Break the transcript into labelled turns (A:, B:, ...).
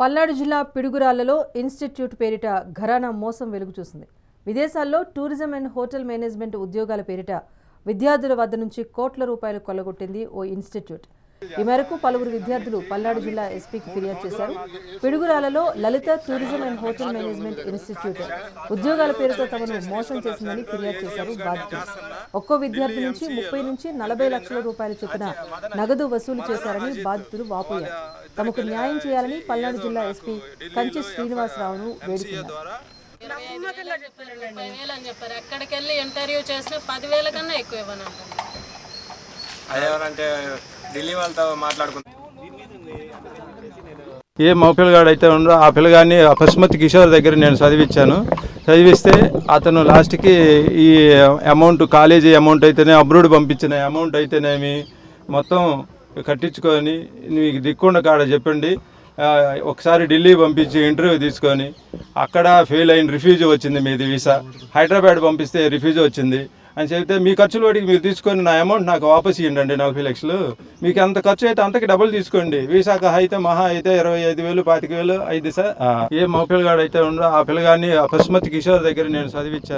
A: పల్నాడు జిల్లా పిడుగురాళ్లలో ఇన్స్టిట్యూట్ పేరిట ఘరానా మోసం వెలుగు చూసింది. విదేశాల్లో టూరిజం అండ్ హోటల్ మేనేజ్మెంట్ ఉద్యోగాల పేరిట విద్యార్థుల వద్ద నుంచి కోట్ల రూపాయలు కొల్లగొట్టింది ఓ ఇన్స్టిట్యూట్. ఈ మేరకు పలువురు విద్యార్థులు పల్నాడు జిల్లా ఎస్పీకి ఫిర్యాదు చేశారు. పిడుగురాళ్లలో Lalitha tourism and hotel management institute ఉద్యోగాల పేరుతో తమను మోసం చేసిందని ఫిర్యాదు చేశారు బాధితులు. ఒక్కో విద్యార్థి నుంచి 30 నుంచి 40 లక్షల రూపాయల చొప్పున నగదు వసూలు చేశారని బాధితులు వాపోయారు. తమకు న్యాయం చేయాలని పల్నాడు జిల్లా ఎస్పీ కంచి శ్రీనివాసరావును వేడుకున్నారు.
B: 20,000 అని చెప్పారు. ఎక్కడికి వెళ్ళి ఇంటర్వ్యూ చేసినా 10,000 కన్నా ఎక్కువ ఇవ్వనంటారు.
C: ఢిల్లీ వాళ్ళతో మాట్లాడుకుంటాం.
D: ఏ మగ పిల్లగాడు అయితే ఉండో ఆ పిల్లగాడిని పశుమతి కిషోర్ దగ్గర నేను చదివిస్తే అతను లాస్ట్కి ఈ అమౌంట్ కాలేజీ అమౌంట్ అయితేనే అబ్రోడ్ పంపించిన అమౌంట్ అయితేనేమి మొత్తం కట్టించుకొని మీకు దిక్కుండా కాడ చెప్పండి, ఒకసారి ఢిల్లీ పంపించి ఇంటర్వ్యూ తీసుకొని అక్కడ ఫెయిల్ అయిన రిఫ్యూజ్ వచ్చింది, మీది వీసా. హైదరాబాద్ పంపిస్తే రిఫ్యూజ్ వచ్చింది అని చెప్తే మీ ఖర్చులు వాటికి మీరు తీసుకొని నా అమౌంట్ నాకు వాపస్ ఇవ్వండి 40 లక్షలు. మీకు ఎంత ఖర్చు అయితే అంతకి డబ్బులు తీసుకోండి. వీసాకు అయితే మహా అయితే 25,000 25,000 అయింది సార్. ఏ మగ పిల్లగాడు అయితే ఉండో ఆ పిల్లగాడిని పశుమతి కిషోర్ దగ్గర నేను చదివిస్తే